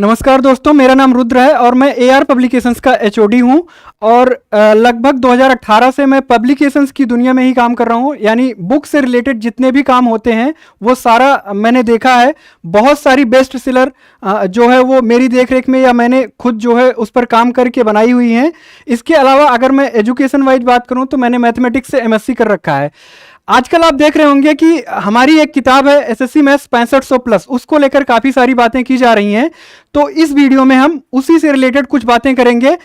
नमस्कार दोस्तों, मेरा नाम रुद्र है और मैं एआर पब्लिकेशंस का एचओडी हूं और लगभग 2018 से मैं पब्लिकेशंस की दुनिया में ही काम कर रहा हूं। यानी बुक से रिलेटेड जितने भी काम होते हैं वो सारा मैंने देखा है। बहुत सारी बेस्ट सेलर जो है वो मेरी देखरेख में या मैंने खुद जो है उस पर काम करके बनाई हुई हैं। इसके अलावा अगर मैं एजुकेशन वाइज बात करूं तो मैंने मैथमेटिक्स से एमएससी कर रखा है। आजकल आप देख रहे होंगे कि हमारी एक किताब है एसएससी मैथ्स 6500 प्लस, उसको लेकर काफ़ी सारी बातें की जा रही हैं। तो इस वीडियो में हम उसी से रिलेटेड कुछ बातें करेंगे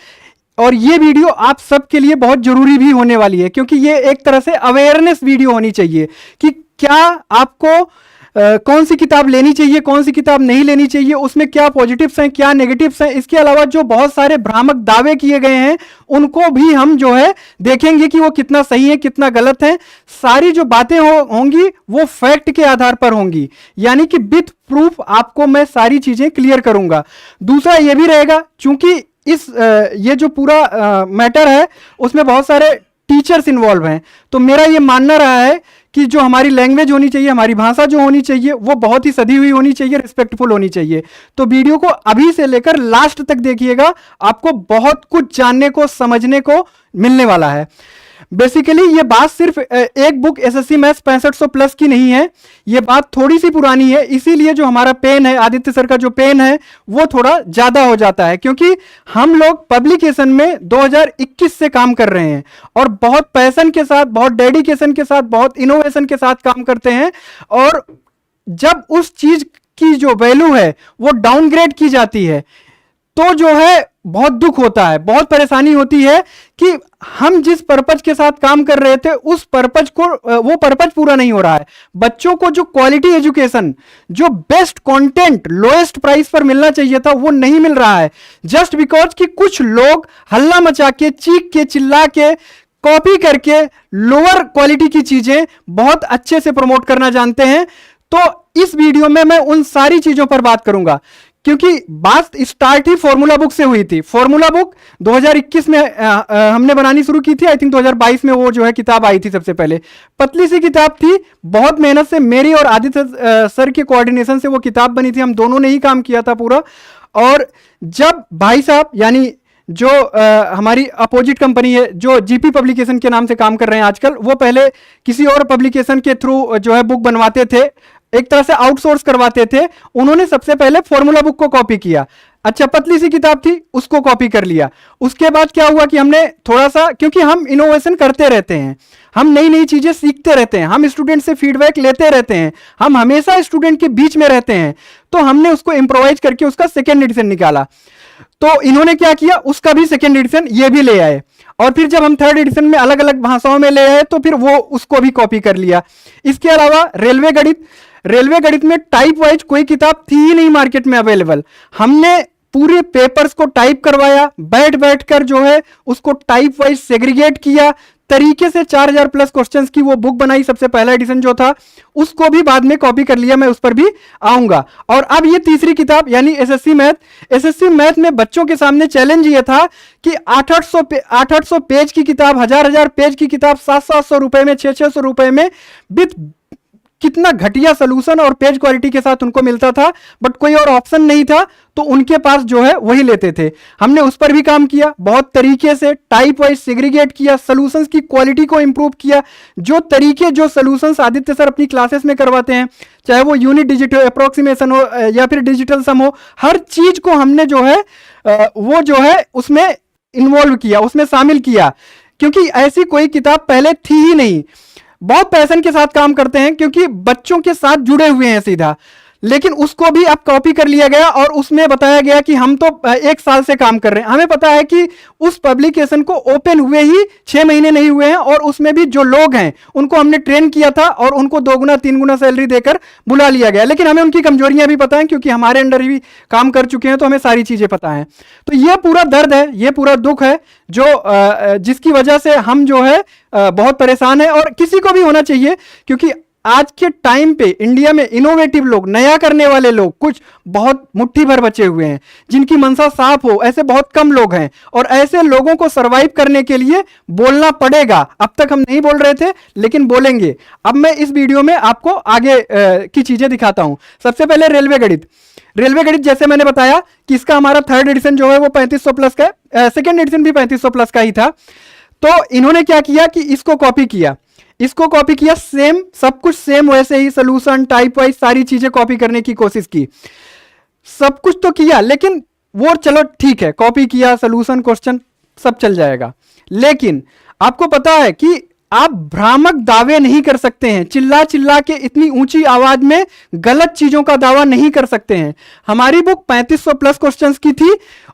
और ये वीडियो आप सबके लिए बहुत ज़रूरी भी होने वाली है, क्योंकि ये एक तरह से अवेयरनेस वीडियो होनी चाहिए कि क्या आपको कौन सी किताब लेनी चाहिए, कौन सी किताब नहीं लेनी चाहिए, उसमें क्या पॉजिटिव्स हैं, क्या नेगेटिव्स हैं। इसके अलावा जो बहुत सारे भ्रामक दावे किए गए हैं उनको भी हम जो है देखेंगे कि वो कितना सही है, कितना गलत है। सारी जो बातें होंगी वो फैक्ट के आधार पर होंगी, यानी कि विथ प्रूफ आपको मैं सारी चीजें क्लियर करूंगा। दूसरा ये भी रहेगा, चूंकि ये जो पूरा मैटर है उसमें बहुत सारे टीचर्स इन्वॉल्व हैं, तो मेरा ये मानना रहा है कि जो हमारी लैंग्वेज होनी चाहिए, हमारी भाषा जो होनी चाहिए वो बहुत ही सधी हुई होनी चाहिए, रिस्पेक्टफुल होनी चाहिए। तो वीडियो को अभी से लेकर लास्ट तक देखिएगा, आपको बहुत कुछ जानने को, समझने को मिलने वाला है। बेसिकली ये बात सिर्फ एक बुक एसएससी मैथ्स 6500 प्लस की नहीं है, ये बात थोड़ी सी पुरानी है। इसीलिए जो हमारा पेन है, आदित्य सर का जो पेन है वो थोड़ा ज्यादा हो जाता है, क्योंकि हम लोग पब्लिकेशन में 2021 से काम कर रहे हैं और बहुत पैशन के साथ, बहुत डेडिकेशन के साथ, बहुत इनोवेशन के साथ काम करते हैं। और जब उस चीज की जो वैल्यू है वो डाउनग्रेड की जाती है तो जो है बहुत दुख होता है, बहुत परेशानी होती है कि हम जिस पर्पज के साथ काम कर रहे थे उस पर्पज को, वो पर्पज पूरा नहीं हो रहा है। बच्चों को जो क्वालिटी एजुकेशन, जो बेस्ट कंटेंट लोएस्ट प्राइस पर मिलना चाहिए था वो नहीं मिल रहा है, जस्ट बिकॉज कि कुछ लोग हल्ला मचा के, चीख के, चिल्ला के, कॉपी करके लोअर क्वालिटी की चीजें बहुत अच्छे से प्रमोट करना जानते हैं। तो इस वीडियो में मैं उन सारी चीजों पर बात करूंगा, क्योंकि बात स्टार्ट ही फॉर्मूला बुक से हुई थी। फॉर्मूला बुक 2021 में हमने बनानी शुरू की थी। आई थिंक 2022 में वो जो है किताब आई थी। सबसे पहले पतली सी किताब थी, बहुत मेहनत से मेरी और आदित्य सर के कोऑर्डिनेशन से वो किताब बनी थी। हम दोनों ने ही काम किया था पूरा। और जब भाई साहब, यानी जो हमारी अपोजिट कंपनी है जो जीपी पब्लिकेशन के नाम से काम कर रहे हैं आजकल, वो पहले किसी और पब्लिकेशन के थ्रू जो है बुक बनवाते थे, एक तरह से आउटसोर्स करवाते थे। उन्होंने सबसे पहले फॉर्मूला बुक को कॉपी किया। अच्छा, पतली सी किताब थी उसको कॉपी कर लिया। उसके बाद क्या हुआ कि हमने थोड़ा सा, क्योंकि हम इनोवेशन करते रहते हैं, हम नई नई चीजें सीखते रहते हैं, हम स्टूडेंट से फीडबैक लेते रहते हैं, हम हमेशा स्टूडेंट के बीच में रहते हैं, तो हमने उसको इम्प्रोवाइज करके उसका सेकेंड एडिशन निकाला। तो इन्होंने क्या किया, उसका भी सेकेंड एडिशन ये भी ले आए। और फिर जब हम थर्ड एडिशन में अलग अलग भाषाओं में ले आए तो फिर वो उसको भी कॉपी कर लिया। इसके अलावा रेलवे गणित में टाइप वाइज कोई किताब थी ही नहीं मार्केट में अवेलेबल। हमने पूरे पेपर्स को टाइप करवाया, बैठ बैठ कर जो है उसको टाइप वाइज सेग्रीगेट किया, तरीके से 4000 प्लस क्वेश्चंस की वो बुक बनाई। सबसे पहला एडिशन जो था उसको भी बाद में कॉपी कर लिया, मैं उस पर भी आऊंगा। और अब ये तीसरी किताब यानी एसएससी मैथ में बच्चों के सामने चैलेंज ये था कि 800 पेज की किताब, 1000 पेज की किताब 700 रुपए में, 600 रुपए में, विथ कितना घटिया सोल्यूशन और पेज क्वालिटी के साथ उनको मिलता था, बट कोई और ऑप्शन नहीं था तो उनके पास जो है वही लेते थे। हमने उस पर भी काम किया, बहुत तरीके से टाइप वाइज सेग्रीगेट किया, सोल्यूशंस की क्वालिटी को इंप्रूव किया। जो तरीके, जो सोल्यूशंस आदित्य सर अपनी क्लासेस में करवाते हैं, चाहे वो यूनिट डिजिट अप्रोक्सीमेशन हो या फिर डिजिटल सम हो, हर चीज को हमने जो है वो जो है उसमें इन्वॉल्व किया, उसमें शामिल किया, क्योंकि ऐसी कोई किताब पहले थी ही नहीं। बहुत पैशन के साथ काम करते हैं क्योंकि बच्चों के साथ जुड़े हुए हैं सीधा, लेकिन उसको भी अब कॉपी कर लिया गया और उसमें बताया गया कि हम तो 1 साल से काम कर रहे हैं। हमें पता है कि उस पब्लिकेशन को ओपन हुए ही 6 महीने नहीं हुए हैं और उसमें भी जो लोग हैं उनको हमने ट्रेन किया था और उनको 2 गुना 3 गुना सैलरी देकर बुला लिया गया। लेकिन हमें उनकी कमजोरियां भी पता हैं, क्योंकि हमारे अंडर भी काम कर चुके हैं, तो हमें सारी चीजें पता हैं। तो ये पूरा दर्द है, ये पूरा दुख है जो जिसकी वजह से हम जो है बहुत परेशान है, और किसी को भी होना चाहिए, क्योंकि आज के टाइम पे इंडिया में इनोवेटिव लोग, नया करने वाले लोग कुछ बहुत मुट्ठी भर बचे हुए हैं, जिनकी मंशा साफ हो, ऐसे बहुत कम लोग हैं। और ऐसे लोगों को सरवाइव करने के लिए बोलना पड़ेगा। अब तक हम नहीं बोल रहे थे, लेकिन बोलेंगे। अब मैं इस वीडियो में आपको आगे की चीजें दिखाता हूं। सबसे पहले रेलवे गणित। रेलवे गणित जैसे मैंने बताया कि इसका हमारा थर्ड एडिशन जो है वो 3500 प्लस का है, सेकेंड एडिशन भी 3500 प्लस का ही था। तो इन्होंने क्या किया कि इसको कॉपी किया, इसको कॉपी किया, सेम सब कुछ सेम वैसे ही सोल्यूशन टाइप वाइज सारी चीजें कॉपी करने की कोशिश की, सब कुछ तो किया, लेकिन वो चलो ठीक है, कॉपी किया, सोल्यूशन क्वेश्चन सब चल जाएगा। लेकिन आपको पता है कि आप भ्रामक दावे नहीं कर सकते हैं, चिल्ला चिल्ला के इतनी ऊंची आवाज में गलत चीजों का दावा नहीं कर सकते हैं। हमारी बुक 3500 प्लस क्वेश्चंस की थी,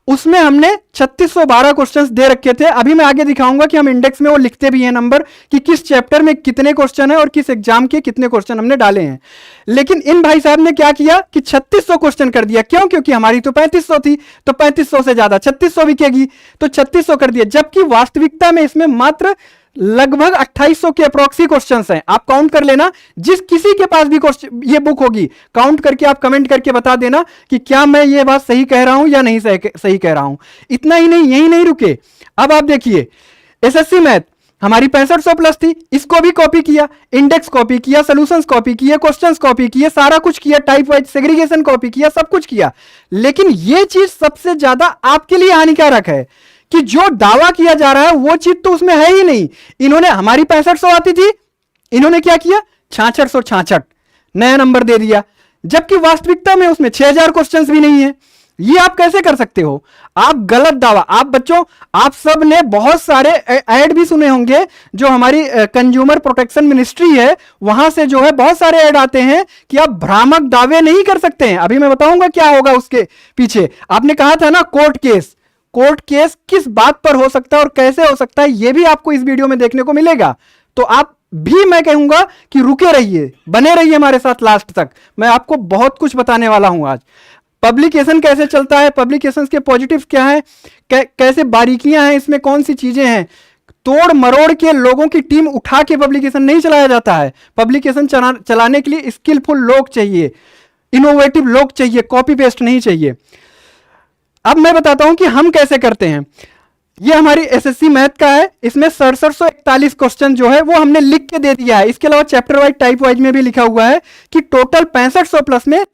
उसमें हमने 3612 क्वेश्चंस दे रखे थे। अभी मैं आगे दिखाऊंगा कि हम इंडेक्स में वो लिखते भी हैं नंबर कि किस चैप्टर में कितने क्वेश्चन है और किस एग्जाम के कितने क्वेश्चन हमने डाले हैं। लेकिन इन भाई साहब ने क्या किया कि 3600 क्वेश्चन कर दिया। क्यों? क्योंकि हमारी तो 3500 थी, तो 3500 से ज्यादा 3600 बिकेगी, तो 3600 कर दिया। जबकि वास्तविकता में इसमें मात्र लगभग 2800 के अप्रोक्सी क्वेश्चंस हैं। आप काउंट कर लेना, जिस किसी के पास भी ये बुक होगी, काउंट करके आप कमेंट करके बता देना कि क्या मैं ये बात सही कह रहा हूं या नहीं सही कह रहा हूं। इतना ही नहीं, यही नहीं रुके, अब आप देखिए एसएससी मैथ हमारी 6500 प्लस थी, इसको भी कॉपी किया, इंडेक्स कॉपी किया, सॉल्यूशंस कॉपी किए, क्वेश्चंस कॉपी किए, सारा कुछ किया, टाइप वाइज सेग्रीगेशन कॉपी किया, सब कुछ किया। लेकिन यह चीज सबसे ज्यादा आपके लिए हानिकारक है कि जो दावा किया जा रहा है वो चीज तो उसमें है ही नहीं। इन्होंने हमारी 6500 आती थी, इन्होंने क्या किया 6666 नया नंबर दे दिया, जबकि वास्तविकता में उसमें 6000 क्वेश्चंस भी नहीं है। ये आप कैसे कर सकते हो? आप गलत दावा। आप बच्चों, आप सब ने बहुत सारे ऐड भी सुने होंगे, जो हमारी कंज्यूमर प्रोटेक्शन मिनिस्ट्री है वहां से जो है बहुत सारे ऐड आते हैं कि आप भ्रामक दावे नहीं कर सकते हैं। अभी मैं बताऊंगा क्या होगा उसके पीछे। आपने कहा था ना कोर्ट केस, कोर्ट केस किस बात पर हो सकता है और कैसे हो सकता है, यह भी आपको इस वीडियो में देखने को मिलेगा। तो आप भी, मैं कहूंगा कि रुके रहिए, बने रहिए हमारे साथ लास्ट तक। मैं आपको बहुत कुछ बताने वाला हूं आज। पब्लिकेशन कैसे चलता है, पब्लिकेशन के पॉजिटिव क्या है, कैसे बारीकियां हैं इसमें, कौन सी चीजें हैं। तोड़ मरोड़ के लोगों की टीम उठा के पब्लिकेशन नहीं चलाया जाता है। पब्लिकेशन चलाने के लिए स्किलफुल लोग चाहिए, इनोवेटिव लोग चाहिए, कॉपी पेस्ट नहीं चाहिए। अब मैं बताता हूं कि हम कैसे करते हैं। ये हमारी एसएससी मैथ का है, इसमें 6741 क्वेश्चन जो है वो हमने लिख के दे दिया है। इसके अलावा चैप्टर वाइज टाइप वाइज में भी लिखा हुआ है कि टोटल 6500 प्लस में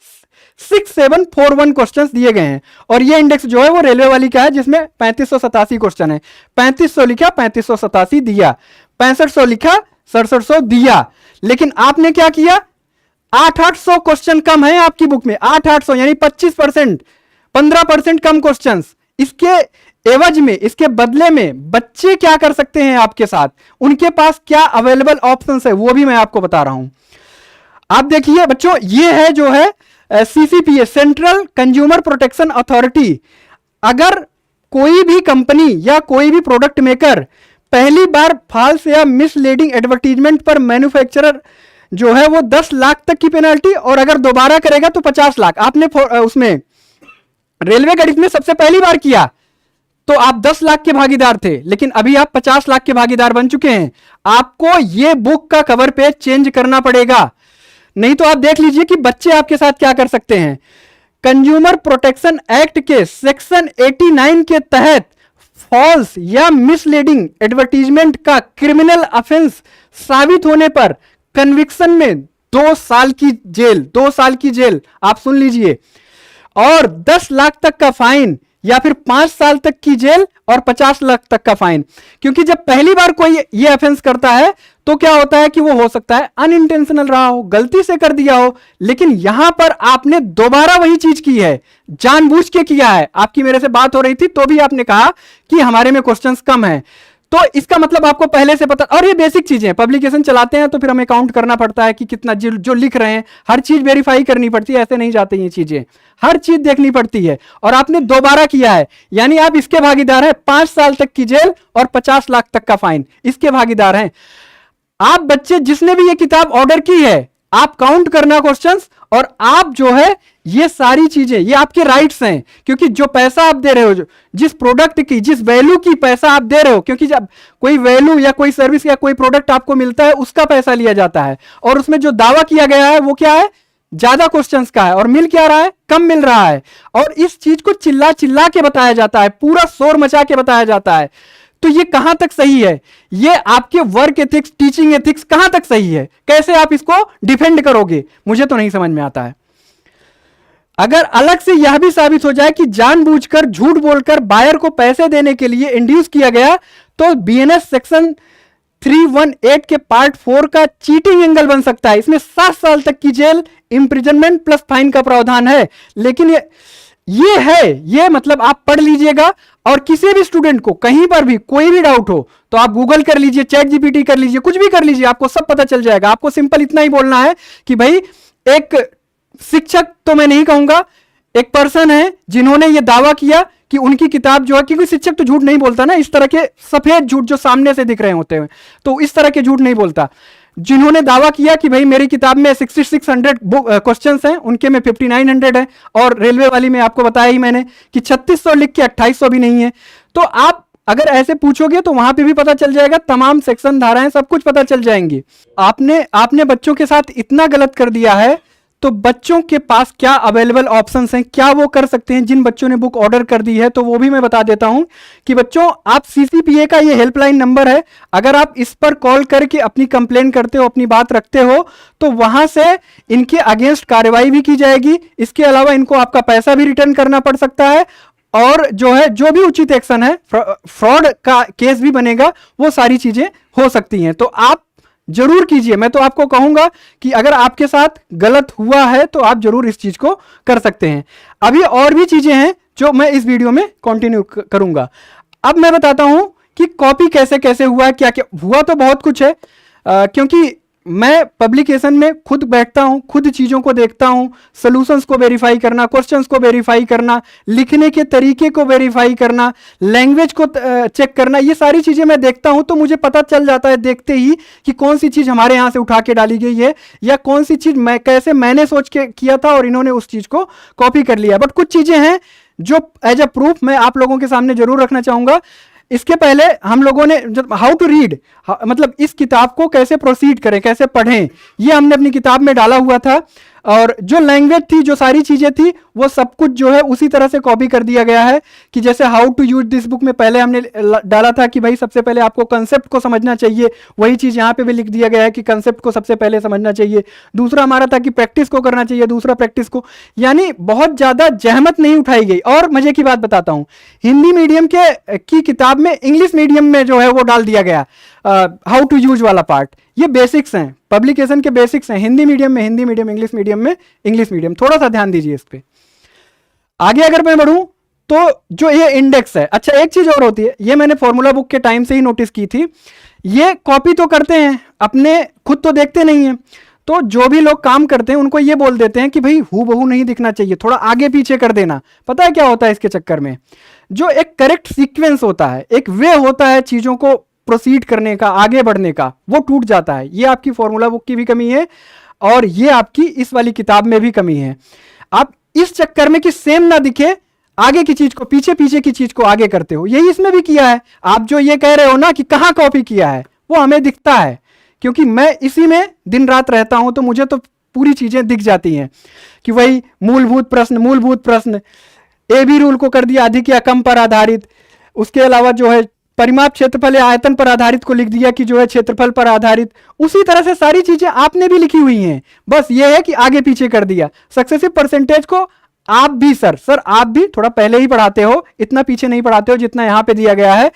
6741 क्वेश्चंस दिए गए हैं। और ये इंडेक्स जो है वो रेलवे वाली का है, जिसमें 3587 क्वेश्चन है। 3500 लिखा, 3587 दिया, 6500 लिखा, 6700 दिया। लेकिन आपने क्या किया, 8800 क्वेश्चन कम है आपकी बुक में, 8800 यानी 25%, 15% कम क्वेश्चंस। इसके एवज में, इसके बदले में बच्चे क्या कर सकते हैं आपके साथ, उनके पास क्या अवेलेबल ऑप्शंस है, वो भी मैं आपको बता रहा हूं। आप देखिए बच्चों, ये है जो है CCPA, central consumer protection authority. अगर कोई भी कंपनी या कोई भी प्रोडक्ट मेकर पहली बार फॉल्स या मिसलीडिंग एडवर्टीजमेंट पर मैन्युफैक्चरर जो है वो 10 लाख तक की पेनल्टी, और अगर दोबारा करेगा तो 50 लाख। आपने उसमें रेलवे गणित में सबसे पहली बार किया तो आप 10 लाख के भागीदार थे, लेकिन अभी आप 50 लाख के भागीदार बन चुके हैं। आपको यह बुक का कवर पेज चेंज करना पड़ेगा, नहीं तो आप देख लीजिए कि बच्चे आपके साथ क्या कर सकते हैं। कंज्यूमर प्रोटेक्शन एक्ट के सेक्शन 89 के तहत फॉल्स या मिसलीडिंग एडवर्टीजमेंट का क्रिमिनल ऑफेंस साबित होने पर कन्विक्शन में 2 साल की जेल, 2 साल की जेल, आप सुन लीजिए, और 10 लाख तक का फाइन, या फिर 5 साल तक की जेल और 50 लाख तक का फाइन। क्योंकि जब पहली बार कोई ये ऑफेंस करता है तो क्या होता है कि वो हो सकता है अनइंटेंशनल रहा हो, गलती से कर दिया हो, लेकिन यहां पर आपने दोबारा वही चीज की है, जानबूझ के किया है। आपकी मेरे से बात हो रही थी तो भी आपने कहा कि हमारे में क्वेश्चंस कम है, तो इसका मतलब आपको पहले से पता। और ये बेसिक चीजें हैं, पब्लिकेशन चलाते हैं तो फिर हमें काउंट करना पड़ता है कि कितना जो लिख रहे हैं, हर चीज वेरीफाई करनी पड़ती है, ऐसे नहीं जाते ये चीजें, हर चीज देखनी पड़ती है। और आपने दोबारा किया है, यानी आप इसके भागीदार हैं, 5 साल तक की जेल और 50 लाख तक का फाइन, इसके भागीदार हैं आप। बच्चे जिसने भी ये किताब ऑर्डर की है, आप काउंट करना क्वेश्चंस, और आप जो है ये सारी चीजें, ये आपके राइट्स हैं। क्योंकि जो पैसा आप दे रहे हो, जिस प्रोडक्ट की, जिस वैल्यू की पैसा आप दे रहे हो, क्योंकि जब कोई वैल्यू या कोई सर्विस या कोई प्रोडक्ट आपको मिलता है, उसका पैसा लिया जाता है, और उसमें जो दावा किया गया है वो क्या है, ज्यादा क्वेश्चंस का है, और मिल क्या रहा है, कम मिल रहा है। और इस चीज को चिल्ला चिल्ला के बताया जाता है, पूरा शोर मचा के बताया जाता है। तो ये कहां तक सही है? ये आपके वर्क एथिक्स, टीचिंग एथिक्स कहां तक सही है? कैसे आप इसको डिफेंड करोगे? मुझे तो नहीं समझ में आता है। अगर अलग से यह भी साबित हो जाए कि जानबूझकर झूठ बोलकर बायर को पैसे देने के लिए इंड्यूस किया गया, तो बीएनएस सेक्शन 318 के पार्ट 4 का चीटिंग एंगल बन सकता है। इसमें 7 साल तक की जेल, इंप्रिजनमेंट प्लस फाइन का प्रावधान है। लेकिन ये मतलब आप पढ़ लीजिएगा, और किसी भी स्टूडेंट को कहीं पर भी कोई भी डाउट हो तो आप गूगल कर लीजिए, चैट जीपीटी कर लीजिए, कुछ भी कर लीजिए, आपको सब पता चल जाएगा। आपको सिंपल इतना ही बोलना है कि भाई एक शिक्षक तो मैं नहीं कहूंगा, एक पर्सन है जिन्होंने ये दावा किया कि उनकी किताब जो है, क्योंकि शिक्षक तो झूठ नहीं बोलता ना, इस तरह के सफेद झूठ जो सामने से दिख रहे होते हैं, तो इस तरह के झूठ नहीं बोलता। जिन्होंने दावा किया कि भाई मेरी किताब में 6600 क्वेश्चंस हैं, उनके में 5900 है, और रेलवे वाली में आपको बताया ही मैंने कि 3600 लिख के 2800 भी नहीं है। तो आप अगर ऐसे पूछोगे तो वहां पे भी पता चल जाएगा, तमाम सेक्शन, धाराएं, सब कुछ पता चल जाएंगी। आपने बच्चों के साथ इतना गलत कर दिया है, तो बच्चों के पास क्या अवेलेबल ऑप्शंस हैं, क्या वो कर सकते हैं। जिन बच्चों ने बुक ऑर्डर कर दी है तो वो भी मैं बता देता हूं कि बच्चों, आप सीसीपीए का ये हेल्पलाइन नंबर है, अगर आप इस पर कॉल करके अपनी कंप्लेन करते हो, अपनी बात रखते हो, तो वहां से इनके अगेंस्ट कार्रवाई भी की जाएगी। इसके अलावा इनको आपका पैसा भी रिटर्न करना पड़ सकता है, और जो भी उचित एक्शन है, फ्रॉड का केस भी बनेगा, वो सारी चीजें हो सकती हैं। तो आप जरूर कीजिए। मैं तो आपको कहूंगा कि अगर आपके साथ गलत हुआ है तो आप जरूर इस चीज को कर सकते हैं। अभी और भी चीजें हैं जो मैं इस वीडियो में कंटिन्यू करूंगा। अब मैं बताता हूं कि कॉपी कैसे कैसे हुआ है, क्या क्या हुआ। तो बहुत कुछ है, क्योंकि मैं पब्लिकेशन में खुद बैठता हूं, खुद चीजों को देखता हूं, सॉल्यूशंस को वेरीफाई करना, क्वेश्चंस को वेरीफाई करना, लिखने के तरीके को वेरीफाई करना, लैंग्वेज को चेक करना, ये सारी चीजें मैं देखता हूं। तो मुझे पता चल जाता है देखते ही कि कौन सी चीज हमारे यहां से उठा के डाली गई है, या कौन सी चीज मैंने सोच के किया था और इन्होंने उस चीज को कॉपी कर लिया। बट कुछ चीजें हैं जो एज अ प्रूफ मैं आप लोगों के सामने जरूर रखना चाहूंगा। इसके पहले हम लोगों ने हाउ टू रीड, मतलब इस किताब को कैसे प्रोसीड करें, कैसे पढ़ें, ये हमने अपनी किताब में डाला हुआ था। और जो लैंग्वेज थी, जो सारी चीजें थी, वो सब कुछ जो है उसी तरह से कॉपी कर दिया गया है। कि जैसे how to use this book में पहले हमने डाला था कि भाई सबसे पहले आपको कंसेप्ट को समझना चाहिए, वही चीज यहाँ पे भी लिख दिया गया है कि कंसेप्ट को सबसे पहले समझना चाहिए। दूसरा हमारा था कि प्रैक्टिस को करना चाहिए, दूसरा प्रैक्टिस को, यानी बहुत ज्यादा जहमत नहीं उठाई गई। और मजे की बात बताता हूं, हिंदी मीडियम की किताब में इंग्लिश मीडियम में जो है वो डाल दिया गया हाउ टू यूज वाला पार्ट। ये बेसिक्स हैं, पब्लिकेशन के बेसिक्स हैं। हिंदी मीडियम में हिंदी मीडियम, इंग्लिश मीडियम में इंग्लिश मीडियम। थोड़ा सा ध्यान दीजिए इस पे। आगे अगर मैं बढ़ूं तो जो ये इंडेक्स है, अच्छा एक चीज और होती है, ये मैंने फॉर्मूला बुक के टाइम से ही नोटिस की थी। ये कॉपी तो करते हैं, अपने खुद तो देखते नहीं है, तो जो भी लोग काम करते हैं उनको ये बोल देते हैं कि भाई हूबहू नहीं दिखना चाहिए, थोड़ा आगे पीछे कर देना। पता है क्या होता है इसके चक्कर में? जो एक करेक्ट सीक्वेंस होता है, एक वे होता है चीजों को प्रोसीड करने का, आगे बढ़ने का, वो टूट जाता है। ये आपकी फॉर्मूला बुक की भी कमी है, और ये आपकी इस वाली किताब में भी कमी है। आप इस चक्कर में कि सेम ना दिखे, आगे की चीज को पीछे, पीछे की चीज को आगे करते हो। यही इसमें भी किया है। आप जो ये कह रहे हो ना कि कहां कॉपी किया है, वो हमें दिखता है, क्योंकि मैं इसी में दिन रात रहता हूं, तो मुझे तो पूरी चीजें दिख जाती हैं कि वही मूलभूत प्रश्न, ए बी रूल को कर दिया अधिक या कम पर आधारित। उसके अलावा जो है परिमाप क्षेत्रफल या आयतन पर आधारित को लिख दिया कि जो है क्षेत्रफल पर आधारित। उसी तरह से सारी चीजें आपने भी लिखी हुई हैं, बस ये है कि आगे पीछे कर दिया। सक्सेसिव परसेंटेज को आप भी सर आप भी थोड़ा पहले ही पढ़ाते हो, इतना पीछे नहीं पढ़ाते हो जितना यहां पे दिया गया है।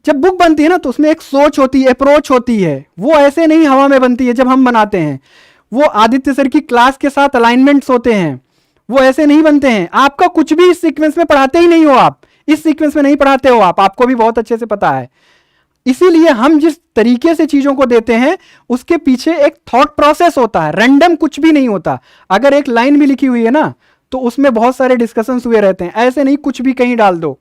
जब बुक बनती है ना तो उसमें एक सोच होती है, अप्रोच होती है, वो ऐसे नहीं हवा में बनती है। जब हम बनाते हैं, वो आदित्य सर की क्लास के साथ अलाइनमेंट्स होते हैं, वो ऐसे नहीं बनते हैं। आपका कुछ भी इस सीक्वेंस में पढ़ाते ही नहीं हो, आप इस सीक्वेंस में नहीं पढ़ाते हो, आपको भी बहुत अच्छे से पता है। इसीलिए हम जिस तरीके से चीजों को देते हैं उसके पीछे एक थॉट प्रोसेस होता है, रैंडम कुछ भी नहीं होता। अगर एक लाइन भी लिखी हुई है ना तो उसमें बहुत सारे डिस्कशंस हुए रहते हैं, ऐसे नहीं कुछ भी कहीं डाल दो।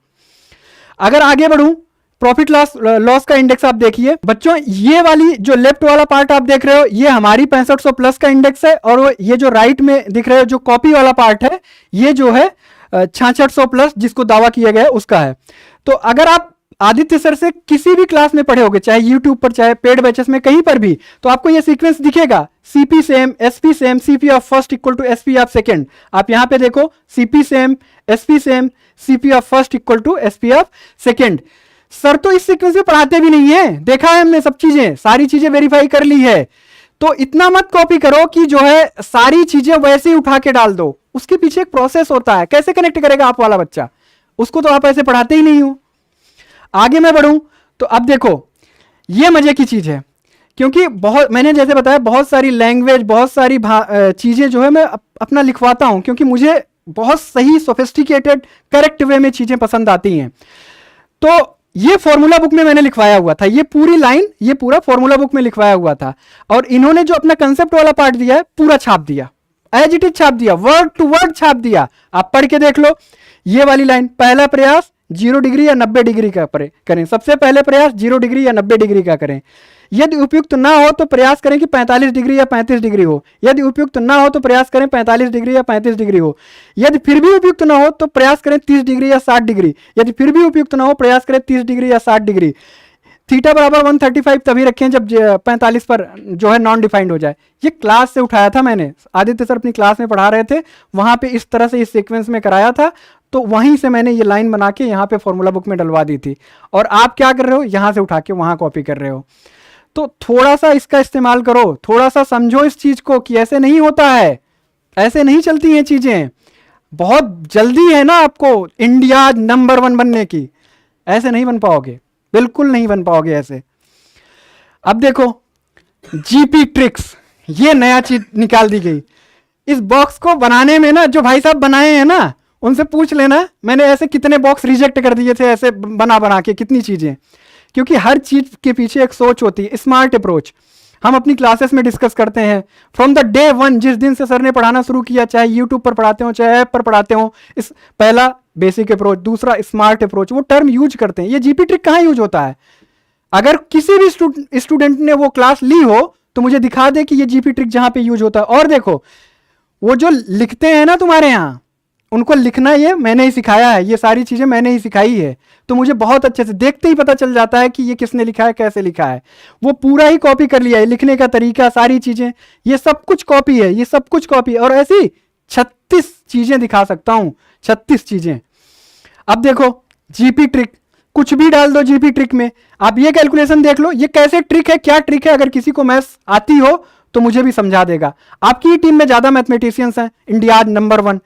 अगर आगे बढ़ूं, प्रॉफिट लॉस का इंडेक्स आप देखिए बच्चों, ये वाली जो लेफ्ट वाला पार्ट आप देख रहे हो, ये हमारी 6500 प्लस का इंडेक्स है, और ये जो राइट में दिख रहे हो जो कॉपी वाला पार्ट है, ये जो है 6600 प्लस जिसको दावा किया गया है उसका है। तो अगर आप आदित्य सर से किसी भी क्लास में पढ़े होगे, चाहे यूट्यूब पर, चाहे पेड बैचेस में, कहीं पर भी, तो आपको ये सीक्वेंस दिखेगा। CP same, SP same, CP of first equal to SP of second. आप यहां पे देखो, CP same, SP same, CP of first equal to SP of second. Sir तो इस सीक्वेंस में पढ़ाते भी नहीं है, देखा है हमने, सब चीजें, सारी चीजें वेरीफाई कर ली है। तो इतना मत कॉपी करो कि जो है सारी चीजें वैसे ही उठा के डाल दो, उसके पीछे एक प्रोसेस होता है। कैसे कनेक्ट करेगा आप वाला बच्चा? उसको तो आप ऐसे पढ़ाते ही नहीं हो। आगे मैं बढ़ूं तो अब देखो, ये मजे की चीज है, क्योंकि बहुत, मैंने जैसे बताया, बहुत सारी लैंग्वेज, बहुत सारी चीजें जो है मैं अपना लिखवाता हूं, क्योंकि मुझे बहुत सही सोफिस्टिकेटेड करेक्ट वे में चीजें पसंद आती हैं। तो ये फॉर्मूला बुक में मैंने लिखवाया हुआ था, ये पूरी लाइन, ये पूरा फॉर्मूला बुक में लिखवाया हुआ था। और इन्होंने जो अपना कंसेप्ट वाला पार्ट दिया है पूरा छाप दिया, एज इट इज छाप दिया, वर्ड टू वर्ड छाप दिया। आप पढ़ के देख लो। ये वाली लाइन, पहला प्रयास 0 डिग्री या 90 डिग्री का करें। सबसे पहले प्रयास 0 डिग्री या 90 डिग्री का करें। यदि उपयुक्त ना हो तो प्रयास करें कि 45 डिग्री या 35 डिग्री हो। यदि उपयुक्त ना हो तो प्रयास करें 45 डिग्री या 35 डिग्री हो। यदि फिर भी उपयुक्त ना हो तो प्रयास करें 30 डिग्री या 60 डिग्री। यदि फिर भी उपयुक्त ना हो प्रयास करें 30 डिग्री या 60 डिग्री। थीटा बराबर 135 तभी रखें जब 45 पर जो है नॉन डिफाइंड हो जाए। ये क्लास से उठाया था मैंने, आदित्य सर अपनी क्लास में पढ़ा रहे थे, वहां पे इस तरह से इस सीक्वेंस में कराया था, तो वहीं से मैंने ये लाइन बना के यहाँ पे फॉर्मूला बुक में डलवा दी थी। और आप क्या कर रहे हो, यहां से उठा के वहां कॉपी कर रहे हो। तो थोड़ा सा इसका इस्तेमाल करो, थोड़ा सा समझो इस चीज को कि ऐसे नहीं होता है, ऐसे नहीं चलती हैं चीजें। बहुत जल्दी है ना आपको इंडिया नंबर 1 बनने की, ऐसे नहीं बन पाओगे, बिल्कुल नहीं बन पाओगे ऐसे। अब देखो जीपी ट्रिक्स, ये नया चीज निकाल दी गई। इस बॉक्स को बनाने में ना, जो भाई साहब बनाए हैं ना, उनसे पूछ लेना मैंने ऐसे कितने बॉक्स रिजेक्ट कर दिए थे, ऐसे बना बना के कितनी चीजें। क्योंकि हर चीज के पीछे एक सोच होती है, स्मार्ट अप्रोच। हम अपनी क्लासेस में डिस्कस करते हैं फ्रॉम द डे 1, जिस दिन से सर ने पढ़ाना शुरू किया, चाहे यूट्यूब पर पढ़ाते हो चाहे ऐप पर पढ़ाते हो। इस पहला बेसिक अप्रोच, दूसरा स्मार्ट अप्रोच, वो टर्म यूज करते हैं। ये जीपी ट्रिक कहाँ यूज होता है? अगर किसी भी स्टूडेंट ने वो क्लास ली हो तो मुझे दिखा दे कि ये जीपी ट्रिक जहां पे यूज होता है। और देखो, वो जो लिखते हैं ना तुम्हारे यहां, उनको लिखना ये मैंने ही सिखाया है, ये सारी चीजें मैंने ही सिखाई है। तो मुझे बहुत अच्छे से देखते ही पता चल जाता है कि ये किसने लिखा है, कैसे लिखा है। वो पूरा ही कॉपी कर लिया है, लिखने का तरीका, सारी चीजें, ये सब कुछ कॉपी है, ये सब कुछ कॉपी। और ऐसी 36 चीजें दिखा सकता हूं, 36 चीजें। अब देखो जीपी ट्रिक, कुछ भी डाल दो जीपी ट्रिक में। आप ये कैलकुलेशन देख लो, ये कैसे ट्रिक है, क्या ट्रिक है। अगर किसी को मैथ्स आती हो तो मुझे भी समझा देगा। आपकी ही टीम में ज्यादा मैथमेटिशियंस हैं, इंडिया नंबर 1।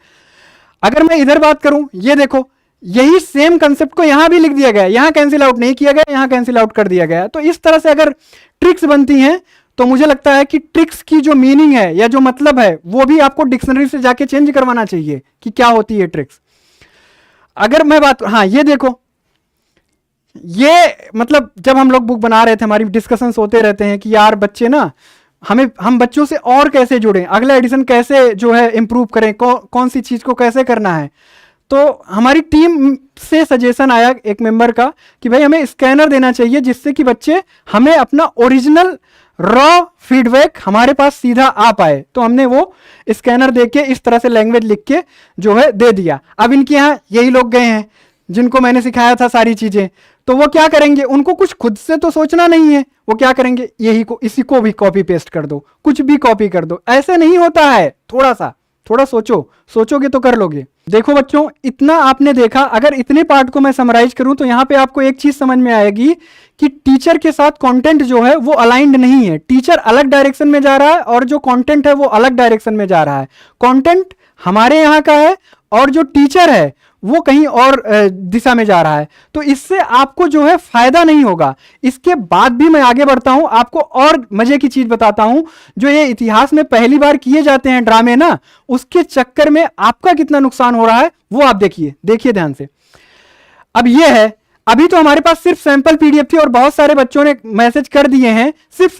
अगर मैं इधर बात करूं, ये देखो, यही सेम कंसेप्ट को यहां भी लिख दिया गया है, यहां कैंसिल आउट नहीं किया गया, यहां कैंसिल आउट कर दिया गया। तो इस तरह से अगर ट्रिक्स बनती हैं तो मुझे लगता है कि ट्रिक्स की जो मीनिंग है या जो मतलब है वो भी आपको डिक्शनरी से जाके चेंज करवाना चाहिए कि क्या होती है ट्रिक्स। अगर मैं बात, हाँ ये देखो, ये मतलब जब हम लोग बुक बना रहे थे, हमारी डिस्कशंस होते रहते हैं कि यार बच्चे ना, हम बच्चों से और कैसे जुड़ें, अगला एडिशन कैसे जो है इंप्रूव करें, कौन सी चीज को कैसे करना है। तो हमारी टीम से सजेशन आया एक मेंबर का कि भाई हमें स्कैनर देना चाहिए, जिससे कि बच्चे हमें अपना ओरिजिनल रॉ फीडबैक हमारे पास सीधा आ पाए। तो हमने वो स्कैनर देके इस तरह से लैंग्वेज लिख के जो है दे दिया। अब इनके यहाँ यही लोग गए हैं जिनको मैंने सिखाया था सारी चीजें, तो वो क्या करेंगे, उनको कुछ खुद से तो सोचना नहीं है, वो क्या करेंगे, यही को, इसी को भी कॉपी पेस्ट कर दो, कुछ भी कॉपी कर दो। ऐसे नहीं होता है, थोड़ा सोचो, सोचोगे तो कर लोगे। देखो बच्चों, इतना आपने देखा, अगर इतने पार्ट को मैं समराइज करूं तो यहां पे आपको एक चीज समझ में आएगी कि टीचर के साथ कंटेंट जो है वो अलाइंड नहीं है। टीचर अलग डायरेक्शन में जा रहा है और जो कंटेंट है वो अलग डायरेक्शन में जा रहा है। कंटेंट हमारे यहाँ का है और जो टीचर है वो कहीं और दिशा में जा रहा है। तो इससे आपको जो है फायदा नहीं होगा। इसके बाद भी मैं आगे बढ़ता हूं, आपको और मजे की चीज बताता हूं। जो ये इतिहास में पहली बार किए जाते हैं ड्रामे ना, उसके चक्कर में आपका कितना नुकसान हो रहा है वो आप देखिए ध्यान से। अब ये है, अभी तो हमारे पास सिर्फ सैंपल पीडीएफ थी और बहुत सारे बच्चों ने मैसेज कर दिए हैं सिर्फ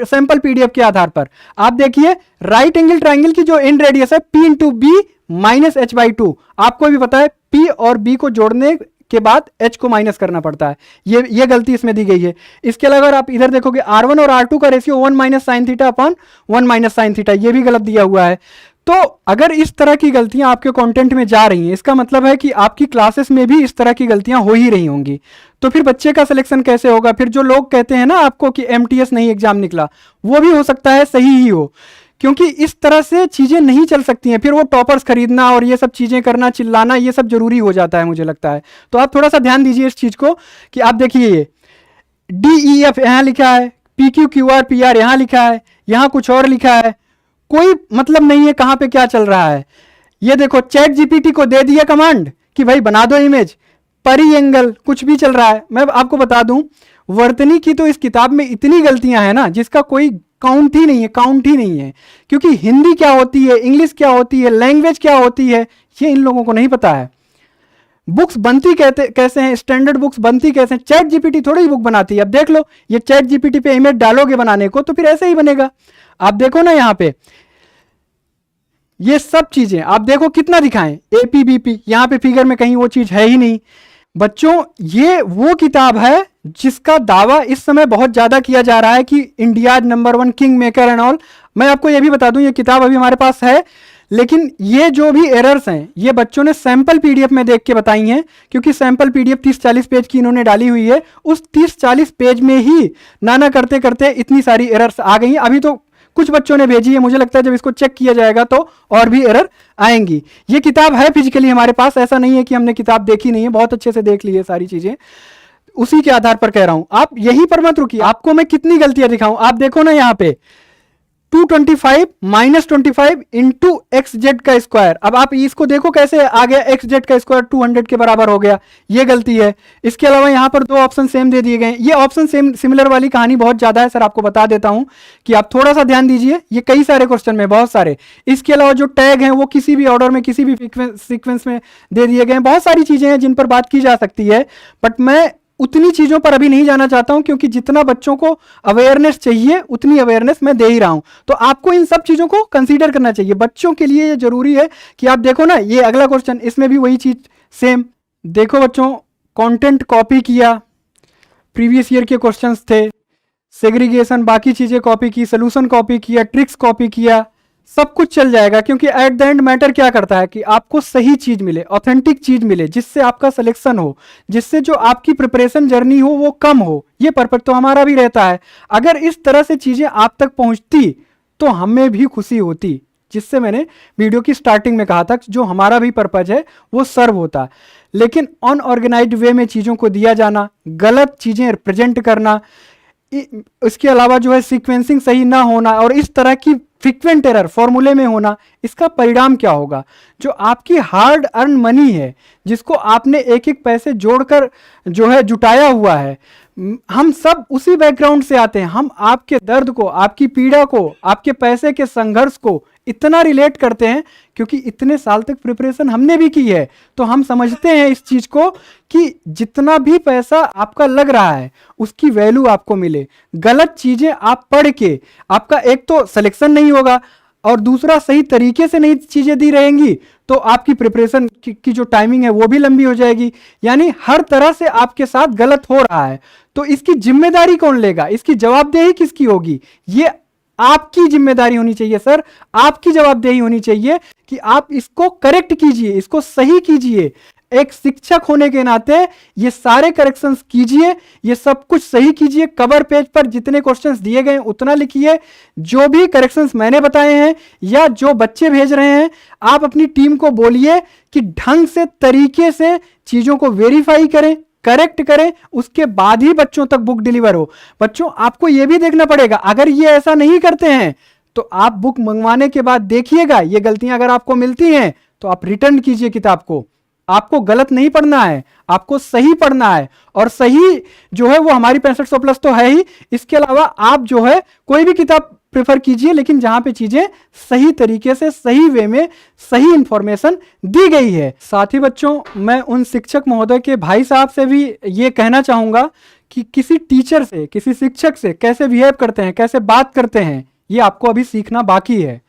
सैंपल पीडीएफ के आधार पर। आप देखिए, राइट एंगल ट्राइंगल की जो एंड रेडियस है P into B minus h/2, आपको भी पता है P और B को जोड़ने के बाद H को माइनस करना पड़ता है। ये गलती इसमें दी गई है। इसके अलावा अगर आप इधर देखोगे R1 और R2 का ratio 1 minus sine theta upon 1 minus sine theta, ये भी गलत दिया हुआ है। तो अगर इस तरह की गलतियां आपके कंटेंट में जा रही हैं, इसका मतलब है कि आपकी क्लासेस में भी इस तरह की गलतियां हो ही रही होंगी। तो फिर बच्चे का सिलेक्शन कैसे होगा? फिर जो लोग कहते हैं ना आपको कि MTS नहीं एग्जाम निकला, वो भी हो सकता है सही ही हो, क्योंकि इस तरह से चीजें नहीं चल सकती हैं। फिर वो टॉपर्स खरीदना और ये सब चीजें करना, चिल्लाना, ये सब जरूरी हो जाता है मुझे लगता है। तो आप थोड़ा सा ध्यान दीजिए इस चीज को कि आप देखिए, ये DEF यहां लिखा है, PQQR PR यहां लिखा है, यहां कुछ और लिखा है, कोई मतलब नहीं है कहां पे क्या चल रहा है। ये देखो चैट जीपीटी को दे दिया कमांड कि भाई बना दो इमेज, परी एंगल, कुछ भी चल रहा है। मैं आपको बता दूं, वर्तनी की तो इस किताब में इतनी गलतियां हैं ना जिसका कोई काउंट ही नहीं है। क्योंकि हिंदी क्या होती है, इंग्लिश क्या होती है, लैंग्वेज क्या होती है, ये इन लोगों को नहीं पता है। बुक्स बनती कैसे हैं, स्टैंडर्ड बुक्स बनती कैसे हैं, चैट जीपीटी थोड़ी ही बुक बनाती है। अब देख लो, ये चैट जीपीटी पे इमेज डालोगे बनाने को तो फिर ऐसे ही बनेगा। आप देखो ना यहाँ पे ये सब चीजें आप देखो कितना दिखाएं, एपीबीपी, यहाँ पे फिगर में कहीं वो चीज है ही नहीं। बच्चों ये वो किताब है जिसका दावा इस समय बहुत ज्यादा किया जा रहा है कि India number 1 king maker and all. मैं आपको ये भी बता दूं, ये किताब अभी हमारे पास है, लेकिन ये जो भी एरर्स हैं ये बच्चों ने सैंपल पीडीएफ में देख के बताई हैं। क्योंकि सैंपल पीडीएफ 30-40 पेज की इन्होंने डाली हुई है, उस 30-40 पेज में ही नाना करते करते इतनी सारी एरर्स आ गई हैं। अभी तो कुछ बच्चों ने भेजी है, मुझे लगता है जब इसको चेक किया जाएगा तो और भी एरर आएंगी। ये किताब है फिजिकली हमारे पास, ऐसा नहीं है कि हमने किताब देखी नहीं है, बहुत अच्छे से देख ली है सारी चीजें। उसी के आधार पर कह रहा हूं, आप यहीं पर मत रुकिए। आपको मैं कितनी गलतियां दिखाऊं, आप देखो ना यहाँ पे 225 - 25 इंटू एक्स जेड का स्क्वायर। अब आप इसको देखो कैसे आ गया, एक्स जेड का स्क्वायर 200 के बराबर हो गया, ये गलती है। इसके अलावा यहाँ पर 2 ऑप्शन सेम दे दिए गए। ये ऑप्शन सेम सिमिलर वाली कहानी बहुत ज्यादा है सर, आपको बता देता हूं कि आप थोड़ा सा ध्यान दीजिए। ये कई सारे क्वेश्चन में, बहुत सारे। इसके अलावा जो टैग हैं वो किसी भी ऑर्डर में, किसी भी सीक्वेंस में दे दिए गए। बहुत सारी चीजें हैं जिन पर बात की जा सकती है, बट मैं उतनी चीजों पर अभी नहीं जाना चाहता हूं, क्योंकि जितना बच्चों को अवेयरनेस चाहिए उतनी अवेयरनेस मैं दे ही रहा हूं। तो आपको इन सब चीजों को कंसीडर करना चाहिए। बच्चों के लिए ये जरूरी है कि आप देखो ना, ये अगला क्वेश्चन, इसमें भी वही चीज सेम। देखो बच्चों, कंटेंट कॉपी किया, प्रीवियस ईयर के क्वेश्चंस थे, सेग्रीगेशन, बाकी चीजें कॉपी की, सोल्यूशन कॉपी किया, ट्रिक्स कॉपी किया, सब कुछ चल जाएगा। क्योंकि एट द एंड मैटर क्या करता है कि आपको सही चीज मिले, ऑथेंटिक चीज मिले, जिससे आपका सिलेक्शन हो, जिससे जो आपकी प्रिपरेशन जर्नी हो वो कम हो। ये पर्पज तो हमारा भी रहता है। अगर इस तरह से चीजें आप तक पहुंचती तो हमें भी खुशी होती, जिससे मैंने वीडियो की स्टार्टिंग में कहा था जो हमारा भी पर्पज है वो सर्व होता। लेकिन अनऑर्गेनाइज्ड वे में चीजों को दिया जाना, गलत चीजें प्रेजेंट करना, इसके अलावा जो है सीक्वेंसिंग सही ना होना और इस तरह की फ्रीक्वेंट एरर फॉर्मूले में होना, इसका परिणाम क्या होगा? जो आपकी हार्ड अर्न मनी है, जिसको आपने एक एक पैसे जोड़कर जो है जुटाया हुआ है, हम सब उसी बैकग्राउंड से आते हैं। हम आपके दर्द को, आपकी पीड़ा को, आपके पैसे के संघर्ष को इतना रिलेट करते हैं क्योंकि इतने साल तक प्रिपरेशन हमने भी की है। तो हम समझते हैं इस चीज को कि जितना भी पैसा आपका लग रहा है उसकी वैल्यू आपको मिले। गलत चीजें आप पढ़ के आपका एक तो सिलेक्शन नहीं होगा और दूसरा सही तरीके से नहीं चीजें दी रहेंगी तो आपकी प्रिपरेशन की जो टाइमिंग है वो भी लंबी हो जाएगी। यानी हर तरह से आपके साथ गलत हो रहा है, तो इसकी जिम्मेदारी कौन लेगा? इसकी जवाबदेही किसकी होगी? ये आपकी जिम्मेदारी होनी चाहिए सर, आपकी जवाबदेही होनी चाहिए कि आप इसको करेक्ट कीजिए, इसको सही कीजिए। एक शिक्षक होने के नाते ये सारे करेक्शंस कीजिए, ये सब कुछ सही कीजिए। कवर पेज पर जितने क्वेश्चंस दिए गए उतना लिखिए। जो भी करेक्शंस मैंने बताए हैं या जो बच्चे भेज रहे हैं, आप अपनी टीम को बोलिए कि ढंग से, तरीके से चीजों को वेरीफाई करें, करेक्ट करें, उसके बाद ही बच्चों तक बुक डिलीवर हो। बच्चों आपको यह भी देखना पड़ेगा, अगर ये ऐसा नहीं करते हैं तो आप बुक मंगवाने के बाद देखिएगा ये गलतियां अगर आपको मिलती हैं तो आप रिटर्न कीजिए किताब को। आपको गलत नहीं पढ़ना है, आपको सही पढ़ना है। और सही जो है वो हमारी 6500 प्लस तो है ही, इसके अलावा आप जो है कोई भी किताब प्रेफर कीजिए, लेकिन जहां पे चीजें सही तरीके से, सही वे में, सही इंफॉर्मेशन दी गई है। साथ ही बच्चों, मैं उन शिक्षक महोदय के भाई साहब से भी ये कहना चाहूंगा कि किसी टीचर से, किसी शिक्षक से कैसे बिहेव करते हैं, कैसे बात करते हैं, ये आपको अभी सीखना बाकी है।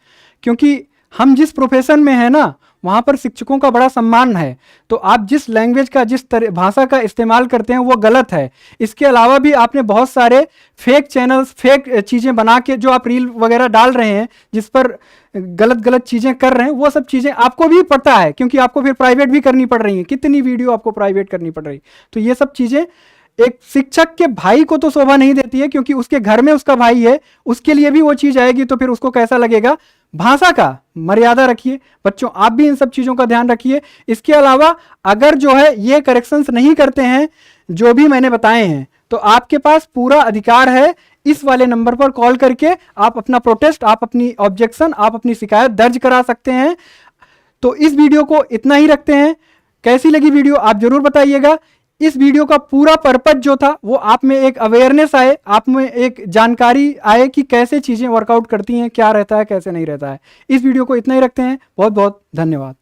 क्योंकि हम जिस प्रोफेशन में है ना, वहां पर शिक्षकों का बड़ा सम्मान है। तो आप जिस लैंग्वेज का, जिस भाषा का इस्तेमाल करते हैं वो गलत है। इसके अलावा भी आपने बहुत सारे फेक चैनल्स, फेक चीजें बना के जो आप रील वगैरह डाल रहे हैं, जिस पर गलत गलत चीजें कर रहे हैं, वो सब चीजें आपको भी पता है, क्योंकि आपको फिर प्राइवेट भी करनी पड़ रही है। कितनी वीडियो आपको प्राइवेट करनी पड़ रही। तो ये सब चीजें एक शिक्षक के भाई को तो शोभा नहीं देती है, क्योंकि उसके घर में उसका भाई है, उसके लिए भी वो चीज आएगी तो फिर उसको कैसा लगेगा। भाषा का मर्यादा रखिए बच्चों, आप भी इन सब चीजों का ध्यान रखिए। इसके अलावा अगर जो है ये करेक्शंस नहीं करते हैं जो भी मैंने बताए हैं, तो आपके पास पूरा अधिकार है इस वाले नंबर पर कॉल करके आप अपना प्रोटेस्ट, आप अपनी ऑब्जेक्शन, आप अपनी शिकायत दर्ज करा सकते हैं। तो इस वीडियो को इतना ही रखते हैं। कैसी लगी वीडियो आप जरूर बताइएगा। इस वीडियो का पूरा पर्पज जो था वो आप में एक अवेयरनेस आए, आप में एक जानकारी आए कि कैसे चीज़ें वर्कआउट करती हैं, क्या रहता है कैसे नहीं रहता है। इस वीडियो को इतना ही रखते हैं। बहुत बहुत धन्यवाद।